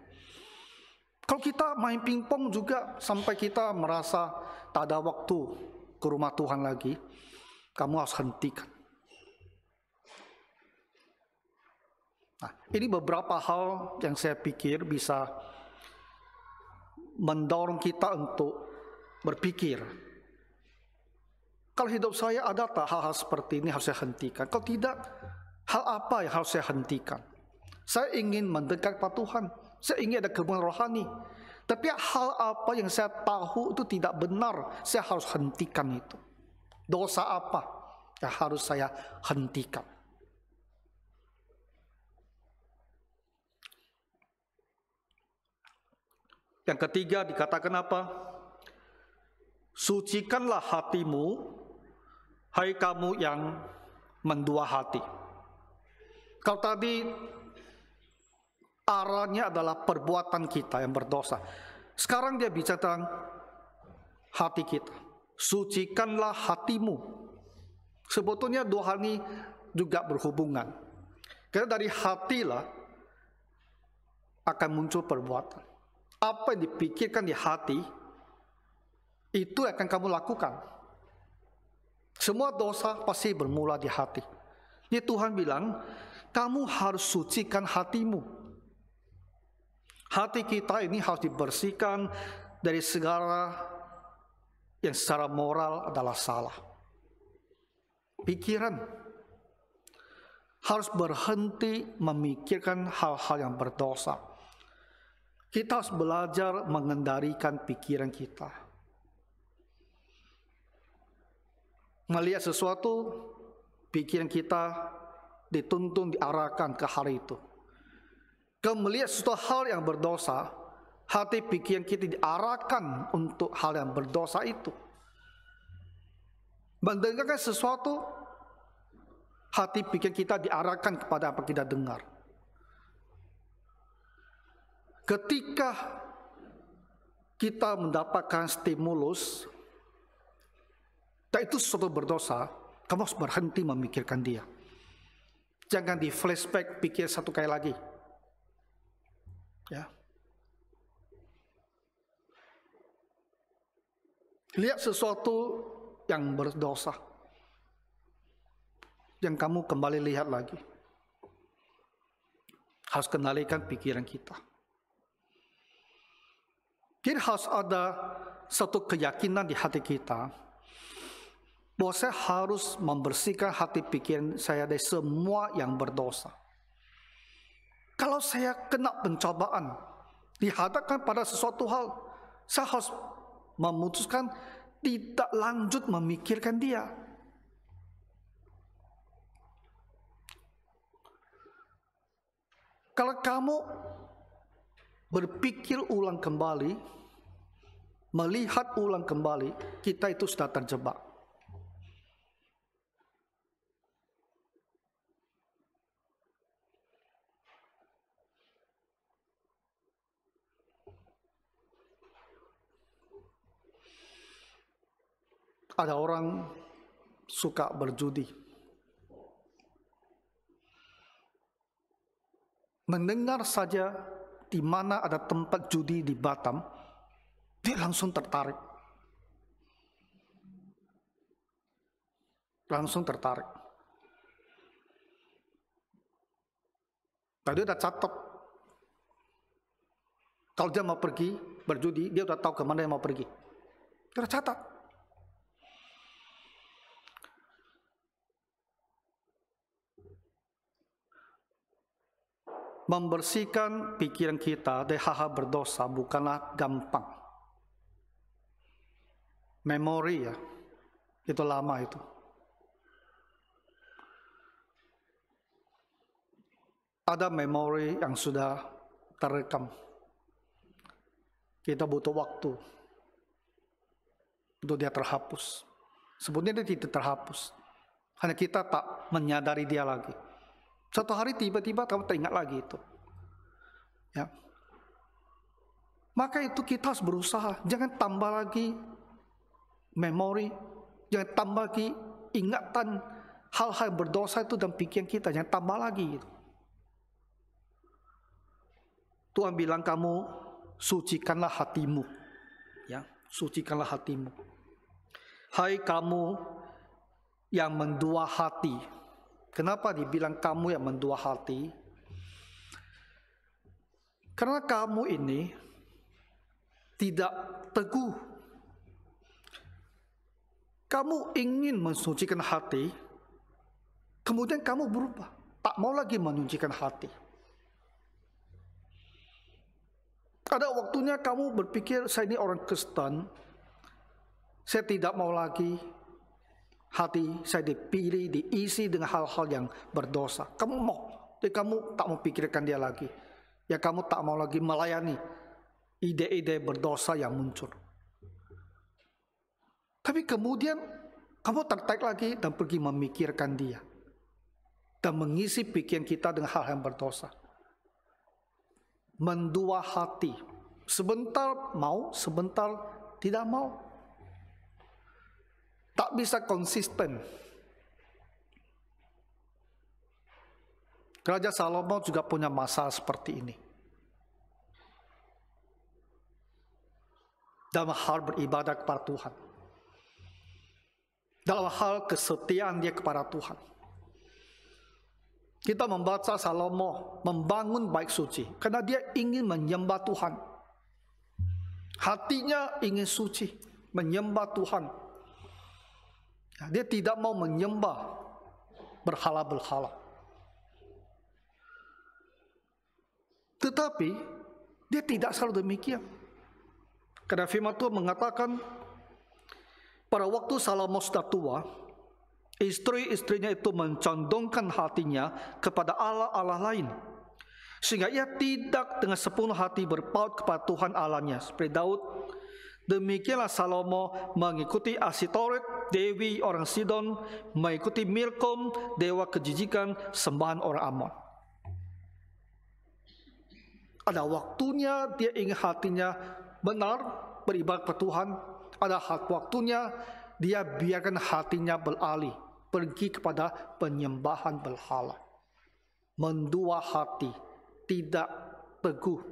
Kalau kita main pingpong juga sampai kita merasa tak ada waktu ke rumah Tuhan lagi, kamu harus hentikan. Nah, ini beberapa hal yang saya pikir bisa mendorong kita untuk berpikir. Kalau hidup saya ada tak hal-hal seperti ini harus saya hentikan? Kalau tidak, hal apa yang harus saya hentikan? Saya ingin mendekat kepada Tuhan. Saya ingin ada kebun rohani. Tapi hal apa yang saya tahu itu tidak benar, saya harus hentikan itu. Dosa apa yang harus saya hentikan? Yang ketiga dikatakan apa? Sucikanlah hatimu, hai kamu yang mendua hati. Kalau tadi arahnya adalah perbuatan kita yang berdosa. Sekarang dia bicara tentang hati kita. Sucikanlah hatimu. Sebetulnya dua hal ini juga berhubungan. Karena dari hatilah akan muncul perbuatan. Apa yang dipikirkan di hati, itu akan kamu lakukan. Semua dosa pasti bermula di hati. Ini Tuhan bilang, kamu harus sucikan hatimu. Hati kita ini harus dibersihkan dari segala yang secara moral adalah salah. Pikiran harus berhenti memikirkan hal-hal yang berdosa. Kita harus belajar mengendalikan pikiran kita. Melihat sesuatu, pikiran kita dituntun, diarahkan ke hal itu. Kalau melihat sesuatu hal yang berdosa, hati pikiran kita diarahkan untuk hal yang berdosa itu. Mendengarkan sesuatu, hati pikiran kita diarahkan kepada apa kita dengar. Ketika kita mendapatkan stimulus, dan itu sesuatu berdosa, kamu harus berhenti memikirkan dia. Jangan di flashback pikir satu kali lagi. Ya. Lihat sesuatu yang berdosa, yang kamu kembali lihat lagi. Harus kendalikan pikiran kita. Kita harus ada satu keyakinan di hati kita bahwa saya harus membersihkan hati pikiran saya dari semua yang berdosa. Kalau saya kena pencobaan, dihadapkan pada sesuatu hal, Saya harus memutuskan tidak lanjut memikirkan dia. Kalau kamu berpikir ulang kembali, melihat ulang kembali, kita itu sudah terjebak. Ada orang suka berjudi. Mendengar saja di mana ada tempat judi di Batam, dia langsung tertarik. Tadi udah catat. Kalau dia mau pergi berjudi, dia udah tahu kemana dia mau pergi. Dia udah catat. Membersihkan pikiran kita dari hal-hal berdosa bukanlah gampang. Memori ya, itu lama itu. Ada memori yang sudah terekam. Kita butuh waktu untuk dia terhapus. Sebenarnya dia tidak terhapus. Hanya kita tak menyadari dia lagi. Suatu hari tiba-tiba kamu teringat lagi itu. Ya. Maka itu kita harus berusaha. Jangan tambah lagi memori. Jangan tambah lagi ingatan hal-hal berdosa itu dalam pikiran kita. Jangan tambah lagi. Tuhan bilang kamu sucikanlah hatimu. Ya, sucikanlah hatimu. Hai kamu yang mendua hati. Kenapa dibilang kamu yang mendua hati? Karena kamu ini tidak teguh. Kamu ingin mensucikan hati, kemudian kamu berubah. Tak mau lagi menyucikan hati. Ada waktunya kamu berpikir, saya ini orang Kristen, saya tidak mau lagi hati saya dipilih, diisi dengan hal-hal yang berdosa. Kamu mau, jadi kamu tak mau pikirkan dia lagi. Ya kamu tak mau lagi melayani ide-ide berdosa yang muncul. Tapi kemudian kamu tertarik lagi dan pergi memikirkan dia. Dan mengisi pikiran kita dengan hal yang berdosa. Mendua hati. Sebentar mau, sebentar tidak mau. Tak bisa konsisten. Raja Salomo juga punya masalah seperti ini. Dalam hal beribadah kepada Tuhan. Dalam hal kesetiaan dia kepada Tuhan. Kita membaca Salomo membangun bait suci. Karena dia ingin menyembah Tuhan. Hatinya ingin suci. Menyembah Tuhan. Dia tidak mau menyembah berhala-berhala. Tetapi dia tidak selalu demikian. Karena firman Tuhan mengatakan pada waktu Salomo sudah tua, istri-istrinya itu mencondongkan hatinya kepada Allah-Allah lain. Sehingga ia tidak dengan sepenuh hati berpaut kepada Tuhan Allahnya. Seperti Daud, demikianlah Salomo mengikuti Asitoret, dewi orang Sidon, mengikuti Milkom, dewa kejijikan, sembahan orang Amon. Ada waktunya dia ingin hatinya benar, beribadah kepada Tuhan. Ada waktunya dia biarkan hatinya beralih, pergi kepada penyembahan berhala. Mendua hati, tidak teguh,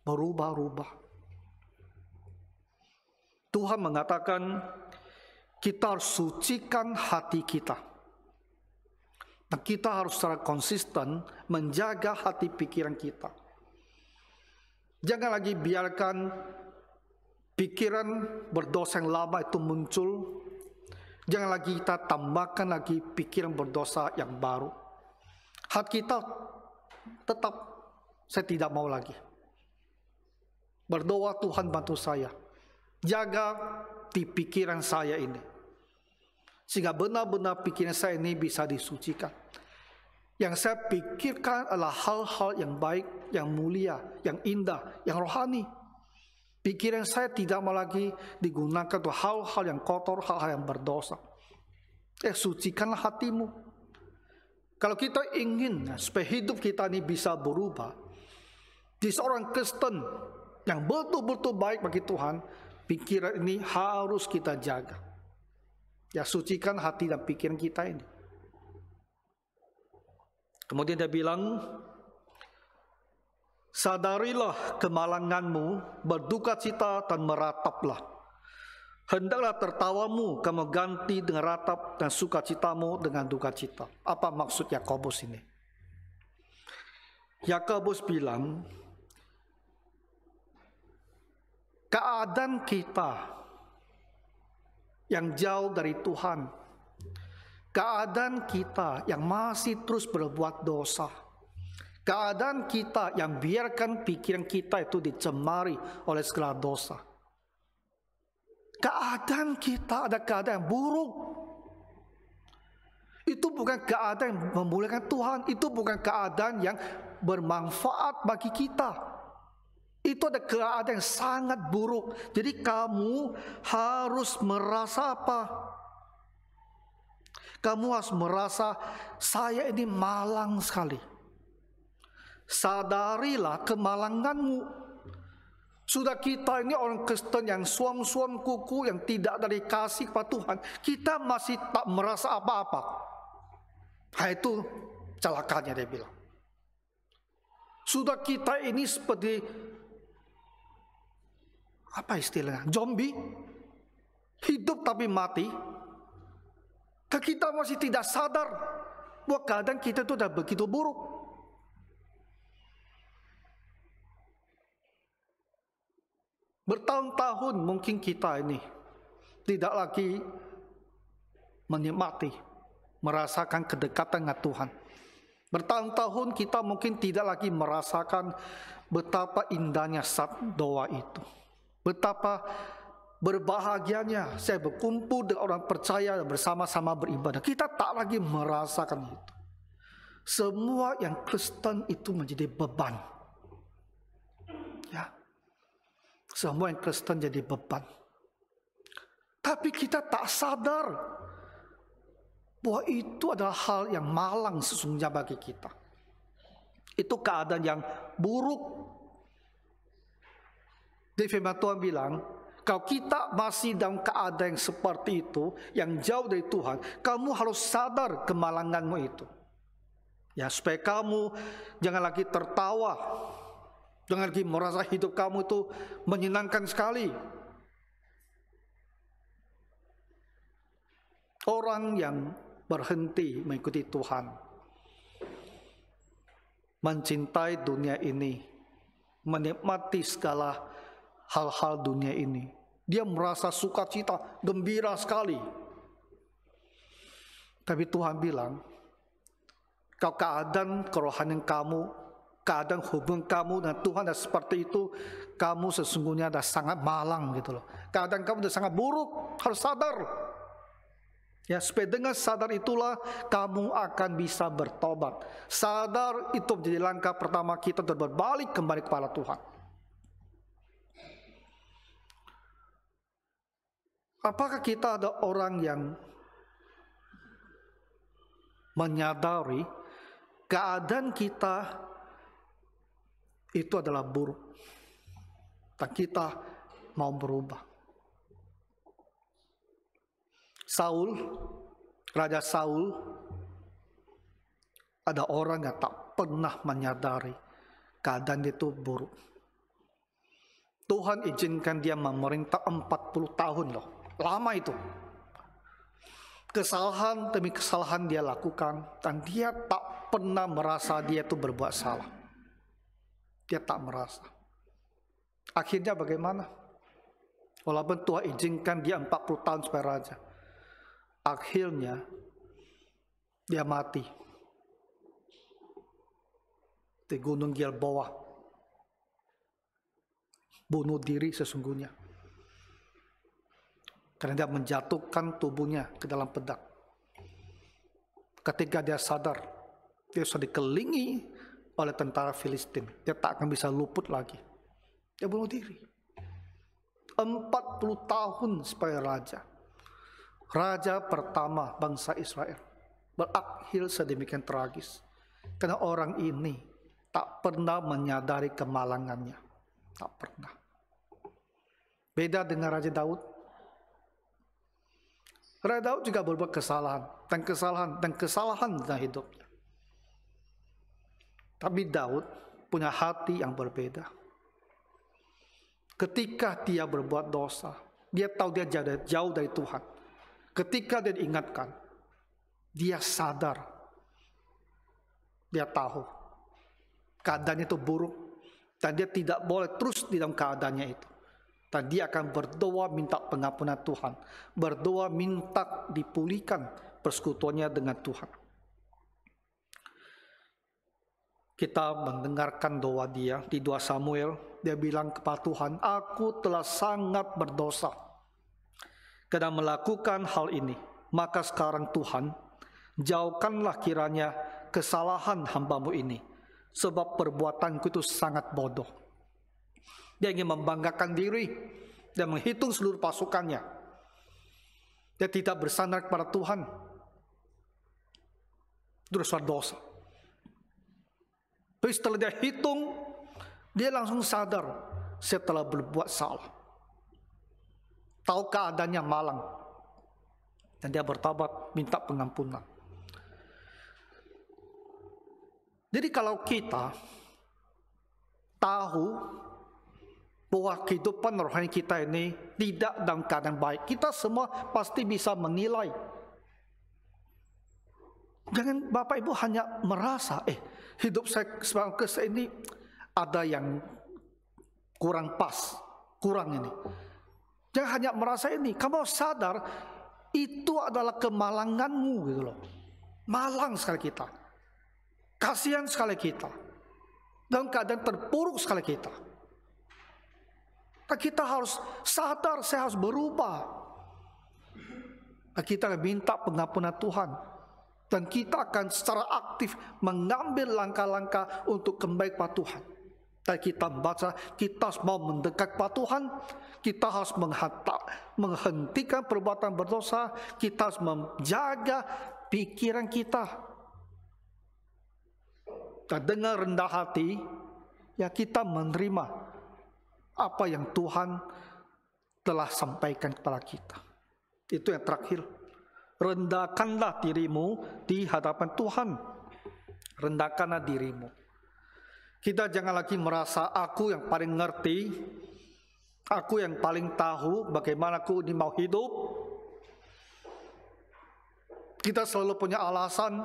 berubah-ubah. Tuhan mengatakan kita harus sucikan hati kita. Dan kita harus secara konsisten menjaga hati pikiran kita. Jangan lagi biarkan pikiran berdosa yang lama itu muncul. Jangan lagi kita tambahkan lagi pikiran berdosa yang baru. Hati kita tetap, saya tidak mau lagi. Berdoa, Tuhan bantu saya. Jaga di pikiran saya ini. Sehingga benar-benar pikiran saya ini bisa disucikan. Yang saya pikirkan adalah hal-hal yang baik, yang mulia, yang indah, yang rohani. Pikiran saya tidak mau lagi digunakan untuk hal-hal yang kotor, hal-hal yang berdosa. Sucikanlah hatimu. Kalau kita ingin supaya hidup kita ini bisa berubah, di seorang Kristen yang betul-betul baik bagi Tuhan, pikiran ini harus kita jaga. Ya, sucikan hati dan pikiran kita ini. Kemudian dia bilang, sadarilah kemalanganmu, berduka cita dan merataplah. Hendaklah tertawamu kamu ganti dengan ratap dan sukacitamu dengan duka cita. Apa maksud Yakobus ini? Yakobus bilang, keadaan kita yang jauh dari Tuhan, keadaan kita yang masih terus berbuat dosa, keadaan kita yang biarkan pikiran kita itu dicemari oleh segala dosa, keadaan kita ada keadaan yang buruk. Itu bukan keadaan yang memuliakan Tuhan, itu bukan keadaan yang bermanfaat bagi kita. Itu ada keadaan yang sangat buruk. Jadi kamu harus merasa apa? Kamu harus merasa, saya ini malang sekali. Sadarilah kemalanganmu. Sudah kita ini orang Kristen yang suam-suam kuku, yang tidak ada dikasih kepada Tuhan, kita masih tak merasa apa-apa. Itu celakanya, dia bilang. Sudah kita ini seperti apa istilahnya? Zombie, hidup tapi mati. Kita masih tidak sadar bahwa keadaan kita itu sudah begitu buruk. Bertahun-tahun mungkin kita ini tidak lagi menikmati, merasakan kedekatan dengan Tuhan. Bertahun-tahun kita mungkin tidak lagi merasakan betapa indahnya saat doa itu. Betapa berbahagianya saya berkumpul dengan orang percaya dan bersama-sama beribadah. Kita tak lagi merasakan itu. Semua yang Kristen itu menjadi beban. Ya. Semua yang Kristen jadi beban. Tapi kita tak sadar bahwa itu adalah hal yang malang sesungguhnya bagi kita. Itu keadaan yang buruk. Di firman Tuhan bilang, kalau kita masih dalam keadaan yang seperti itu, yang jauh dari Tuhan, kamu harus sadar kemalanganmu itu. Ya, supaya kamu jangan lagi tertawa, jangan lagi merasa hidup kamu itu menyenangkan sekali. Orang yang berhenti mengikuti Tuhan, mencintai dunia ini, menikmati segala hal-hal dunia ini, dia merasa sukacita, gembira sekali. Tapi Tuhan bilang, kalau keadaan kerohanian kamu, keadaan hubungan kamu dengan Tuhan dan seperti itu, kamu sesungguhnya sudah sangat malang gitu loh. Keadaan kamu sudah sangat buruk, harus sadar. Ya, supaya dengan sadar itulah kamu akan bisa bertobat. Sadar itu menjadi langkah pertama kita untuk berbalik kembali kepada Tuhan. Apakah kita ada orang yang menyadari keadaan kita itu adalah buruk dan kita mau berubah? Raja Saul, ada orang yang tak pernah menyadari keadaan itu buruk. Tuhan izinkan dia memerintah 40 tahun loh. Lama itu. Kesalahan demi kesalahan dia lakukan, dan dia tak pernah merasa dia itu berbuat salah. Dia tak merasa. Akhirnya bagaimana? Walaupun Tuhan izinkan dia 40 tahun sebagai raja, akhirnya dia mati di Gunung Gilboa. bunuh diri sesungguhnya. Karena dia menjatuhkan tubuhnya ke dalam pedang. Ketika dia sadar, dia sudah dikelilingi oleh tentara Filistin. Dia tak akan bisa luput lagi. Dia bunuh diri. 40 tahun sebagai raja. Raja pertama bangsa Israel. Berakhir sedemikian tragis. Karena orang ini tak pernah menyadari kemalangannya. Tak pernah. Beda dengan Raja Daud. Raja Daud juga berbuat kesalahan dan kesalahan dalam hidupnya. Tapi Daud punya hati yang berbeda. Ketika dia berbuat dosa, dia tahu dia jauh dari Tuhan. Ketika dia diingatkan, dia sadar, dia tahu keadaannya itu buruk, dan dia tidak boleh terus di dalam keadaannya itu. Dan dia akan berdoa minta pengampunan Tuhan, berdoa minta dipulihkan persekutuannya dengan Tuhan. Kita mendengarkan doa dia di 2 Samuel. Dia bilang kepada Tuhan, aku telah sangat berdosa karena melakukan hal ini. Maka sekarang Tuhan, jauhkanlah kiranya kesalahan hamba-Mu ini, sebab perbuatanku itu sangat bodoh. Dia ingin membanggakan diri dan menghitung seluruh pasukannya. Dia tidak bersandar kepada Tuhan. Itu suatu dosa. Tapi setelah dia hitung, dia langsung sadar, saya telah berbuat salah. Tahu keadaannya malang. Dan dia bertobat, minta pengampunan. Jadi kalau kita tahu bahwa kehidupan rohani kita ini tidak dalam keadaan baik, kita semua pasti bisa menilai. Jangan Bapak Ibu hanya merasa, hidup saya sebagai Kristen ini ada yang kurang pas, kurang ini. Jangan hanya merasa ini, kamu sadar itu adalah kemalanganmu gitu loh. Malang sekali kita. Kasihan sekali kita. Dalam keadaan terpuruk sekali kita. Dan kita harus sadar, saya harus berubah. Dan kita minta pengampunan Tuhan. Dan kita akan secara aktif mengambil langkah-langkah untuk kembali kepada Tuhan. Dan kita membaca, kita harus mau mendekat kepada Tuhan. Kita harus menghentikan perbuatan berdosa. Kita harus menjaga pikiran kita. Dan dengan rendah hati, ya kita menerima apa yang Tuhan telah sampaikan kepada kita. Itu yang terakhir. Rendahkanlah dirimu di hadapan Tuhan. Rendahkanlah dirimu. Kita jangan lagi merasa aku yang paling ngerti, aku yang paling tahu bagaimana aku ini mau hidup. Kita selalu punya alasan,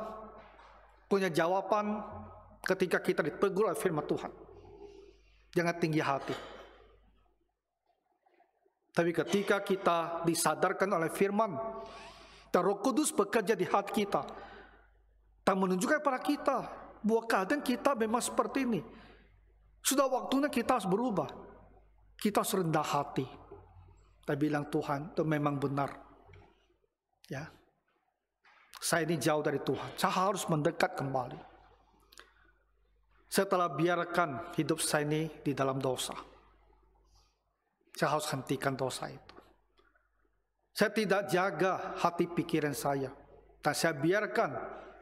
punya jawaban ketika kita ditegur oleh firman Tuhan. Jangan tinggi hati. Tapi ketika kita disadarkan oleh firman, dan Roh Kudus bekerja di hati kita, dan menunjukkan kepada kita bahwa keadaan kita memang seperti ini. Sudah waktunya kita harus berubah. Kita harus rendah hati. Dan bilang, Tuhan, itu memang benar. Ya, saya ini jauh dari Tuhan. Saya harus mendekat kembali. Saya telah biarkan hidup saya ini di dalam dosa. Saya harus hentikan dosa itu. Saya tidak jaga hati pikiran saya. Dan saya biarkan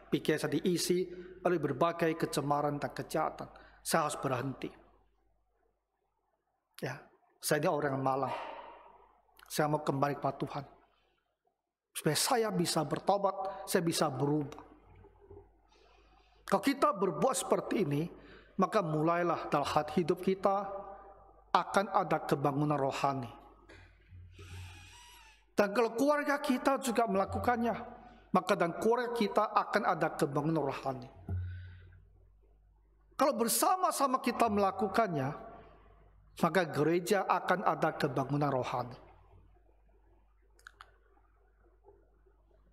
pikiran saya diisi oleh berbagai kecemaran dan kejahatan. Saya harus berhenti. Ya, saya ini orang yang malang. Saya mau kembali kepada Tuhan. Supaya saya bisa bertobat, saya bisa berubah. Kalau kita berbuat seperti ini, maka mulailah dalam hati hidup kita akan ada kebangunan rohani. Dan kalau keluarga kita juga melakukannya, maka dan keluarga kita akan ada kebangunan rohani. Kalau bersama-sama kita melakukannya, maka gereja akan ada kebangunan rohani.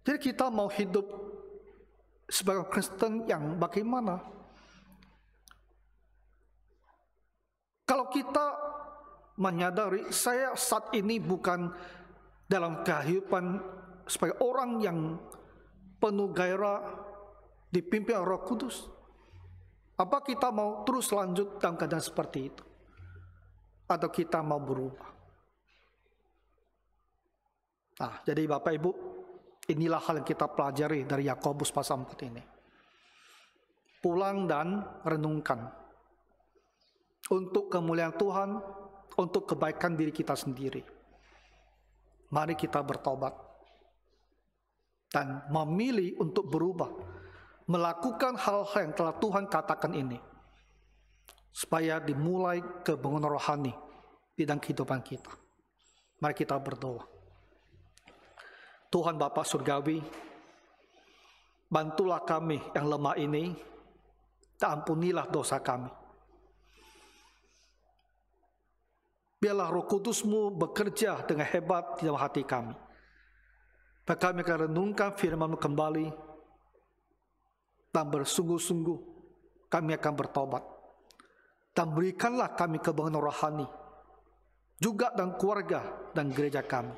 Jadi kita mau hidup sebagai Kristen yang bagaimana? Kalau kita menyadari saya saat ini bukan dalam kehidupan sebagai orang yang penuh gairah dipimpin Roh Kudus. Apa kita mau terus lanjut dalam keadaan seperti itu? Atau kita mau berubah? Nah, jadi Bapak Ibu, inilah hal yang kita pelajari dari Yakobus pasal 4 ini. Pulang dan renungkan. Untuk kemuliaan Tuhan, untuk kebaikan diri kita sendiri. Mari kita bertobat. Dan memilih untuk berubah. Melakukan hal-hal yang telah Tuhan katakan ini. Supaya dimulai kebangunan rohani di dalam kehidupan kita. Mari kita berdoa. Tuhan Bapa Surgawi, bantulah kami yang lemah ini, dan ampunilah dosa kami. Biarlah Roh Kudus-Mu bekerja dengan hebat di dalam hati kami. Dan kami akan renungkan firman-Mu kembali, dan bersungguh-sungguh kami akan bertobat. Dan berikanlah kami kebangunan rohani, juga dan keluarga dan gereja kami.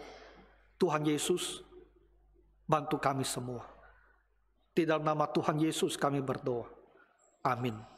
Tuhan Yesus, bantu kami semua. Di dalam nama Tuhan Yesus kami berdoa. Amin.